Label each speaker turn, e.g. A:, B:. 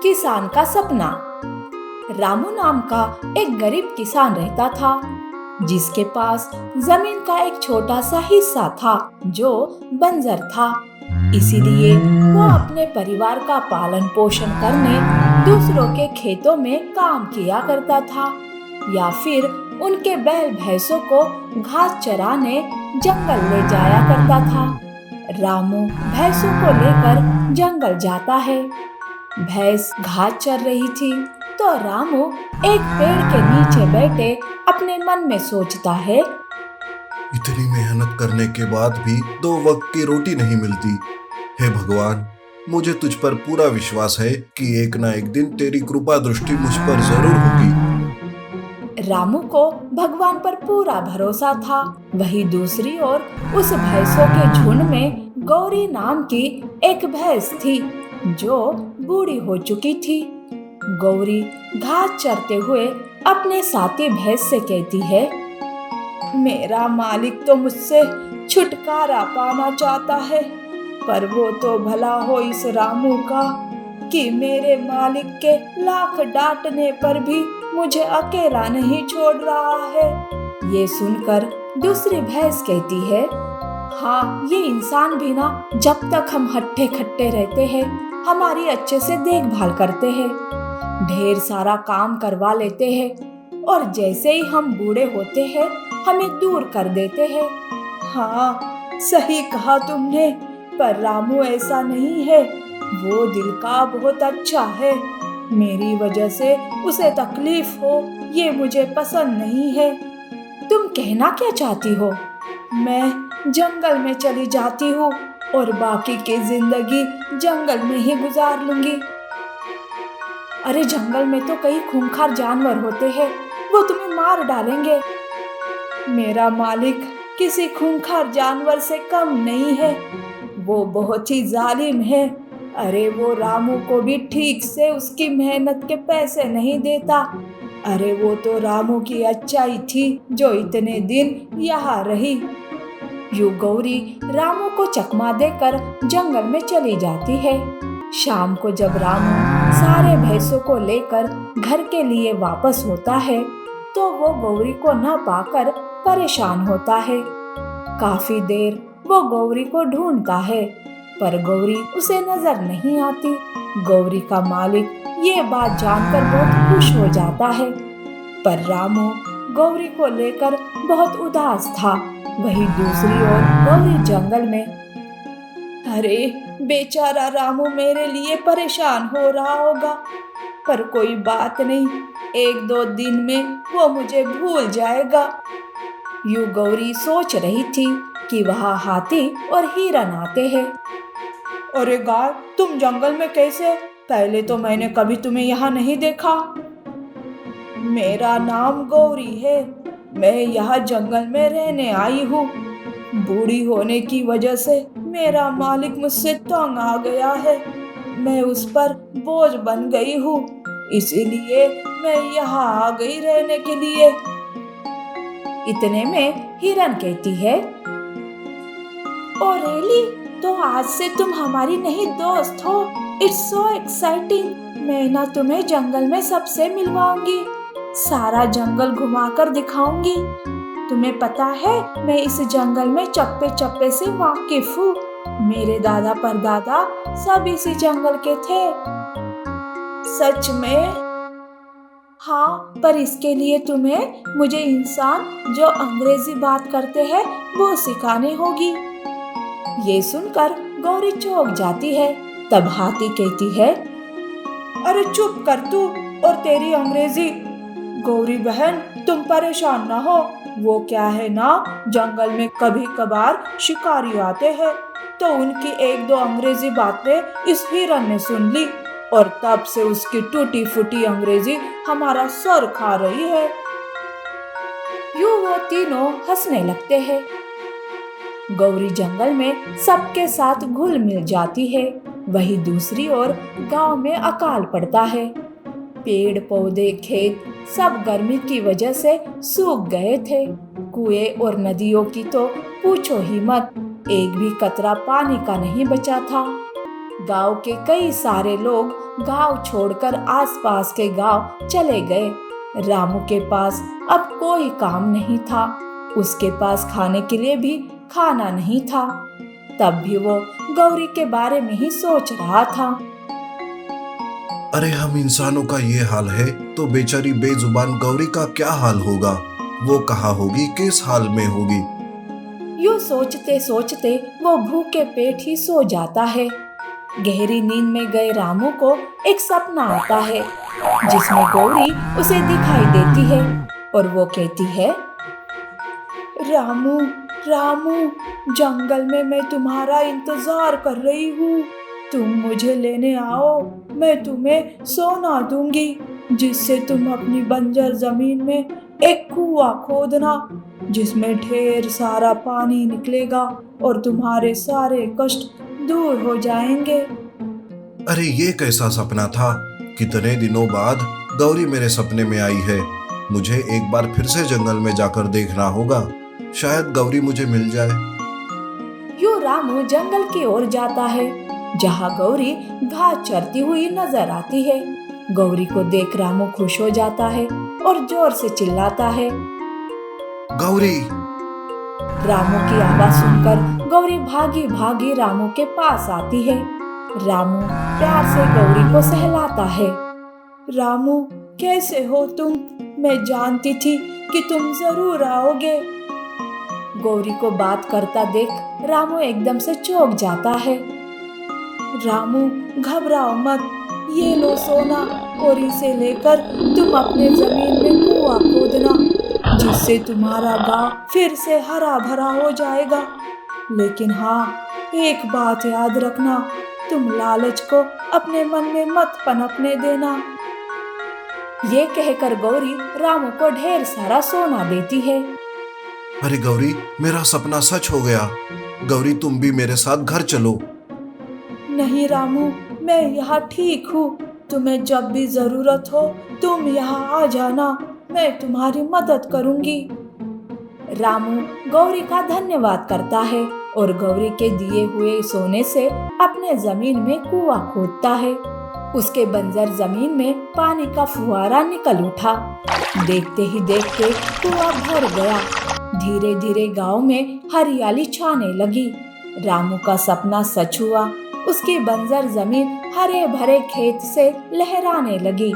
A: किसान का सपना। रामू नाम का एक गरीब किसान रहता था, जिसके पास जमीन का एक छोटा सा हिस्सा था जो बंजर था। इसीलिए वो अपने परिवार का पालन पोषण करने दूसरों के खेतों में काम किया करता था, या फिर उनके बैल भैंसों को घास चराने जंगल ले जाया करता था। रामू भैंसों को लेकर जंगल जाता है। भैंस घास चर रही थी तो रामू एक पेड़ के नीचे बैठे अपने मन में सोचता है,
B: इतनी मेहनत करने के बाद भी 2 वक्त की रोटी नहीं मिलती। हे भगवान, मुझे तुझ पर पूरा विश्वास है कि एक ना एक दिन तेरी कृपा दृष्टि मुझ पर जरूर होगी।
A: रामू को भगवान पर पूरा भरोसा था। वही दूसरी ओर उस भैंसों के झुंड में गौरी नाम की एक भैंस थी जो बूढ़ी हो चुकी थी। गौरी घास चरते हुए अपने साथी भैंस से कहती है, मेरा मालिक तो मुझसे छुटकारा पाना चाहता है, पर वो तो भला हो इस रामू का कि मेरे मालिक के लाख डांटने पर भी मुझे अकेला नहीं छोड़ रहा है। ये सुनकर दूसरी भैंस कहती है, हाँ, ये इंसान भी ना जब तक हम हट्टे खट्टे रहते हैं हमारी अच्छे से देखभाल करते हैं, ढेर सारा काम करवा लेते हैं, और जैसे ही हम बूढ़े होते हैं हमें दूर कर देते हैं। हाँ, सही कहा तुमने, पर रामू ऐसा नहीं है। वो दिल का बहुत अच्छा है। मेरी वजह से उसे तकलीफ हो ये मुझे पसंद नहीं है। तुम कहना क्या चाहती हो? मैं जंगल में चली जाती हूँ और बाकी की जिंदगी जंगल में ही गुजार लूंगी। अरे जंगल में तो कई खूंखार जानवर होते हैं, वो तुम्हें मार डालेंगे। मेरा मालिक किसी खूंखार जानवर से कम नहीं है, वो बहुत ही जालिम है। अरे वो रामू को भी ठीक से उसकी मेहनत के पैसे नहीं देता। अरे वो तो रामू की अच्छाई थी जो इतने दिन यहाँ रही। यूं गौरी रामू को चकमा देकर जंगल में चली जाती है। शाम को जब रामू सारे भैंसों को लेकर घर के लिए वापस होता है तो वो गौरी को न पाकर परेशान होता है। काफी देर वो गौरी को ढूंढता है, पर गौरी उसे नजर नहीं आती। गौरी का मालिक ये बात जानकर बहुत खुश हो जाता है, पर रामू गौरी को लेकर बहुत उदास था। वही दूसरी ओर गौरी जंगल में, अरे बेचारा रामू मेरे लिए परेशान हो रहा होगा, पर कोई बात नहीं, 1-2 दिन में वो मुझे भूल जाएगा। यूं गौरी सोच रही थी कि वहाँ हाथी और हिरन आते हैं। अरे गाय, तुम जंगल में कैसे? पहले तो मैंने कभी तुम्हें यहाँ नहीं देखा। मेरा नाम गौरी है, मैं यहाँ जंगल में रहने आई हूँ। बूढ़ी होने की वजह से मेरा मालिक मुझसे तंग आ गया है, मैं उस पर बोझ बन गई हूँ, इसीलिए मैं यहाँ आ गई रहने के लिए। इतने में हिरन कहती है, ओ रियली, तो आज से तुम हमारी नई दोस्त हो। It's so exciting. मैं ना तुम्हें जंगल में सबसे मिलवाऊंगी, सारा जंगल घुमाकर दिखाऊंगी। तुम्हें पता है मैं इस जंगल में चप्पे चप्पे से वाकिफ हूँ। मेरे दादा परदादा सब इसी जंगल के थे। सच में? हाँ, पर इसके लिए तुम्हें मुझे इंसान जो अंग्रेजी बात करते हैं वो सिखानी होगी। ये सुनकर गौरी चौंक जाती है। तब हाथी कहती है, अरे चुप कर तू और तेरी अंग्रेजी। गौरी बहन, तुम परेशान ना हो। वो क्या है ना, जंगल में कभी कभार शिकारी आते हैं, तो उनकी 1-2 अंग्रेजी बातें इस हिरन ने सुन ली, और तब से उसकी टूटी फूटी अंग्रेजी हमारा सर खा रही है। यूं वो तीनों हंसने लगते हैं। गौरी जंगल में सबके साथ घुल मिल जाती है। वही दूसरी ओर गांव में अकाल पड़ता है। पेड़ पौधे खेत सब गर्मी की वजह से सूख गए थे। कुएं और नदियों की तो पूछो ही मत, एक भी कतरा पानी का नहीं बचा था। गांव के कई सारे लोग गांव छोड़कर आसपास के गांव चले गए। रामू के पास अब कोई काम नहीं था, उसके पास खाने के लिए भी खाना नहीं था। तब भी वो गौरी के बारे में ही सोच रहा था।
B: अरे हम इंसानों का ये हाल है तो बेचारी बेजुबान गौरी का क्या हाल होगा? वो कहाँ होगी, किस हाल में होगी?
A: यूं सोचते सोचते वो भूखे पेट ही सो जाता है। गहरी नींद में गए रामू को एक सपना आता है जिसमें गौरी उसे दिखाई देती है और वो कहती है, रामू रामू, जंगल में मैं तुम्हारा इंतजार कर रही हूँ। तुम मुझे लेने आओ, मैं तुम्हें सोना दूंगी जिससे तुम अपनी बंजर जमीन में एक कुआं खोदना जिसमें ढेर सारा पानी निकलेगा और तुम्हारे सारे कष्ट दूर हो जाएंगे।
B: अरे ये कैसा सपना था? कितने दिनों बाद गौरी मेरे सपने में आई है। मुझे एक बार फिर से जंगल में जाकर देखना होगा, शायद गौरी मुझे मिल जाए।
A: यूं रामू जंगल की ओर जाता है जहाँ गौरी घास चरती हुई नजर आती है। गौरी को देख रामू खुश हो जाता है और जोर से चिल्लाता है,
B: गौरी!
A: रामू की आवाज सुनकर गौरी भागी भागी रामू के पास आती है। रामू प्यार से गौरी को सहलाता है। रामू, कैसे हो तुम? मैं जानती थी कि तुम जरूर आओगे। गौरी को बात करता देख रामू एकदम से चौंक जाता है। रामू, घबराओ मत, ये लो सोना और इसे लेकर तुम अपने जमीन में कुआं खोदना जिससे तुम्हारा गांव फिर से हरा भरा हो जाएगा। लेकिन हाँ, एक बात याद रखना, तुम लालच को अपने मन में मत पनपने देना। ये कहकर गौरी रामू को ढेर सारा सोना देती है।
B: अरे गौरी, मेरा सपना सच हो गया। गौरी, तुम भी मेरे साथ घर चलो।
A: नहीं रामू, मैं यहाँ ठीक हूँ। तुम्हें जब भी जरूरत हो तुम यहाँ आ जाना, मैं तुम्हारी मदद करूँगी। रामू गौरी का धन्यवाद करता है और गौरी के दिए हुए सोने से अपने जमीन में कुआं खोदता है। उसके बंजर जमीन में पानी का फुहारा निकल उठा। देखते ही देखते कुआं भर गया। धीरे धीरे गांव में हरियाली छाने लगी। रामू का सपना सच हुआ। उसकी बंजर जमीन हरे भरे खेत से लहराने लगी।